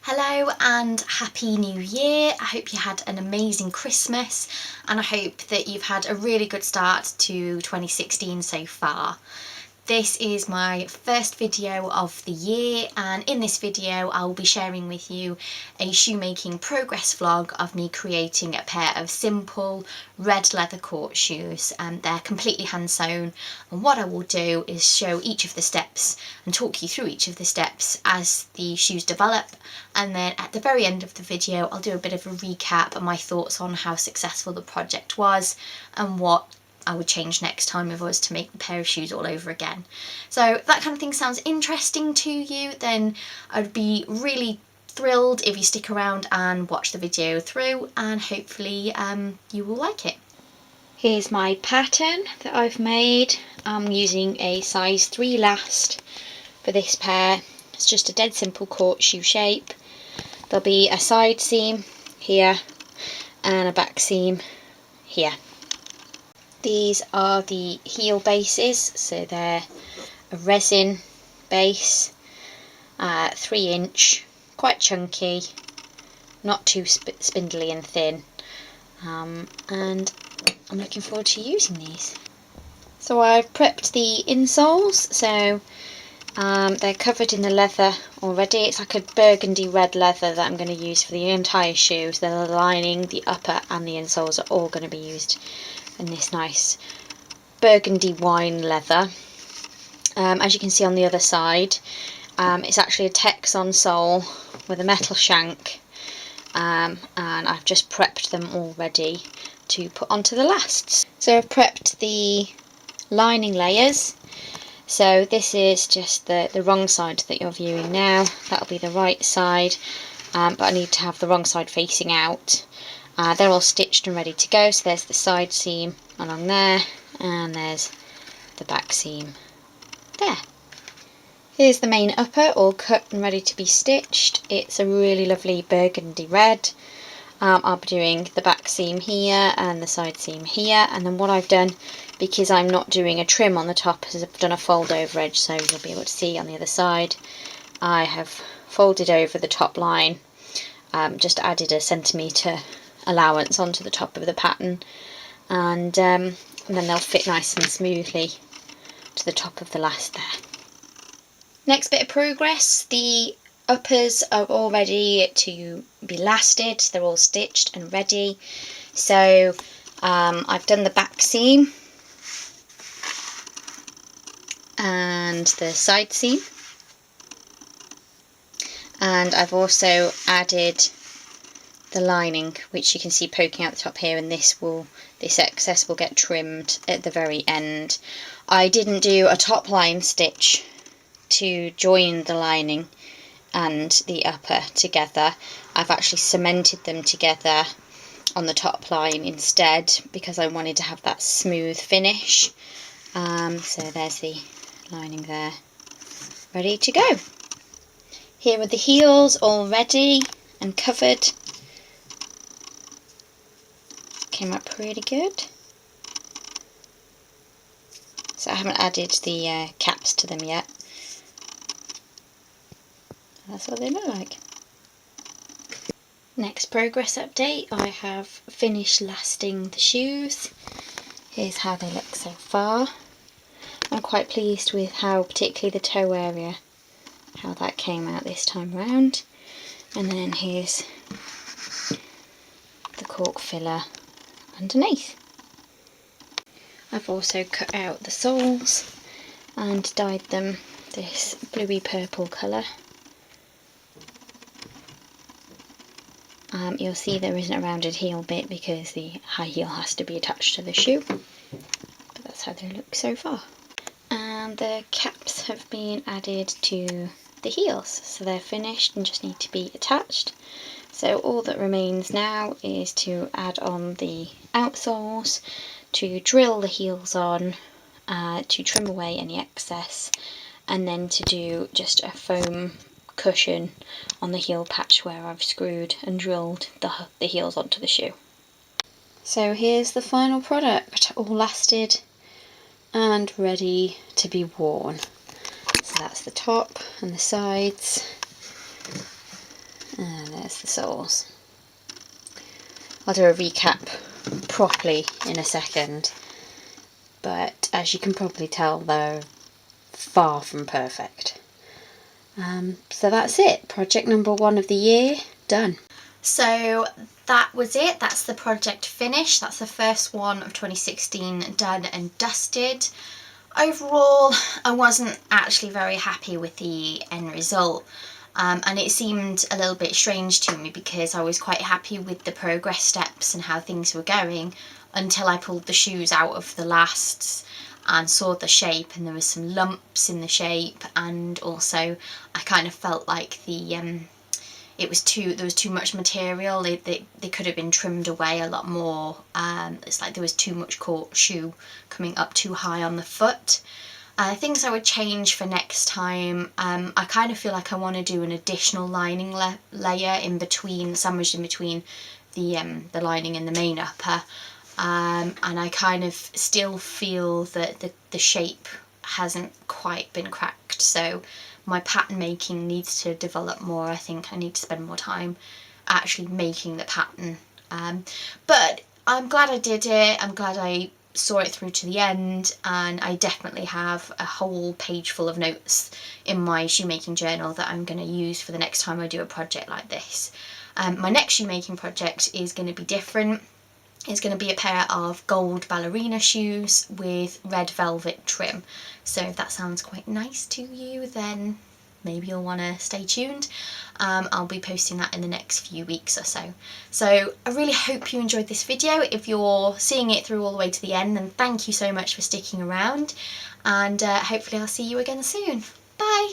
Hello and Happy New Year. I hope you had an amazing Christmas and I hope that you've had a really good start to 2016 so far. This is my first video of the year, and in this video I'll be sharing with you a shoemaking progress vlog of me creating a pair of simple red leather court shoes, and they're completely hand sewn. And what I will do is show each of the steps and talk you through each of the steps as the shoes develop, and then at the very end of the video I'll do a bit of a recap and my thoughts on how successful the project was and what I would change next time if I was to make the pair of shoes all over again. So if that kind of thing sounds interesting to you, then I'd be really thrilled if you stick around and watch the video through, and hopefully you will like it. Here's my pattern that I've made. I'm using a size 3 last for this pair. It's just a dead simple court shoe shape. There'll be a side seam here and a back seam here. These are the heel bases, so they're a resin base, 3-inch, quite chunky, not too spindly and thin, and I'm looking forward to using these. So I've prepped the insoles, so they're covered in the leather already. It's like a burgundy red leather that I'm going to use for the entire shoe. So the lining, the upper and the insoles are all going to be used in this nice burgundy wine leather. As you can see on the other side, it's actually a Texon sole with a metal shank, and I've just prepped them all ready to put onto the lasts. So I've prepped the lining layers. So this is just the wrong side that you're viewing now. That'll be the right side, but I need to have the wrong side facing out. They're all stitched and ready to go, so there's the side seam along there, and there's the back seam there. Here's the main upper, all cut and ready to be stitched. It's a really lovely burgundy red. I'll be doing the back seam here and the side seam here, and then what I've done, because I'm not doing a trim on the top, is I've done a fold over edge, so you'll be able to see on the other side. I have folded over the top line, just added a centimetre allowance onto the top of the pattern, and then they'll fit nice and smoothly to the top of the last there. Next bit of progress, the uppers are all ready to be lasted. They're all stitched and ready. So I've done the back seam and the side seam, and I've also added the lining, which you can see poking out the top here, and this excess will get trimmed at the very end. I didn't do a top line stitch to join the lining and the upper together. I've actually cemented them together on the top line instead, because I wanted to have that smooth finish. So there's the lining there, ready to go. Here are the heels all ready and covered. Came out pretty good. So I haven't added the caps to them yet. That's what they look like. Next progress update, I have finished lasting the shoes. Here's how they look so far. I'm quite pleased with how, particularly the toe area, how that came out this time round. And then here's the cork filler underneath. I've also cut out the soles and dyed them this bluey purple colour. You'll see there isn't a rounded heel bit because the high heel has to be attached to the shoe, but that's how they look so far. And the caps have been added to the heels, so they're finished and just need to be attached. So all that remains now is to add on the outsoles, to drill the heels on, to trim away any excess, and then to do just a foam cushion on the heel patch where I've screwed and drilled the heels onto the shoe. So here's the final product, all lasted and ready to be worn. So that's the top and the sides. And there's the soles. I'll do a recap properly in a second, but as you can probably tell, they're far from perfect. So that's it. Project number 1 of the year done. So that was it. That's the project finished. That's the first one of 2016 done and dusted. Overall, I wasn't actually very happy with the end result. And it seemed a little bit strange to me because I was quite happy with the progress steps and how things were going until I pulled the shoes out of the lasts and saw the shape, and there was some lumps in the shape, and also I kind of felt like there was too much material. They could have been trimmed away a lot more. It's like there was too much shoe coming up too high on the foot. Things I would change for next time, I kind of feel like I want to do an additional lining layer in between, sandwiched in between the lining and the main upper, and I kind of still feel that the shape hasn't quite been cracked, so my pattern making needs to develop more. I think I need to spend more time actually making the pattern, but I'm glad I did it. I'm glad I saw it through to the end, and I definitely have a whole page full of notes in my shoemaking journal that I'm going to use for the next time I do a project like this. My next shoemaking project is going to be different. It's going to be a pair of gold ballerina shoes with red velvet trim. So if that sounds quite nice to you, then maybe you'll want to stay tuned. I'll be posting that in the next few weeks or so. So I really hope you enjoyed this video. If you're seeing it through all the way to the end, then thank you so much for sticking around, and hopefully I'll see you again soon. Bye!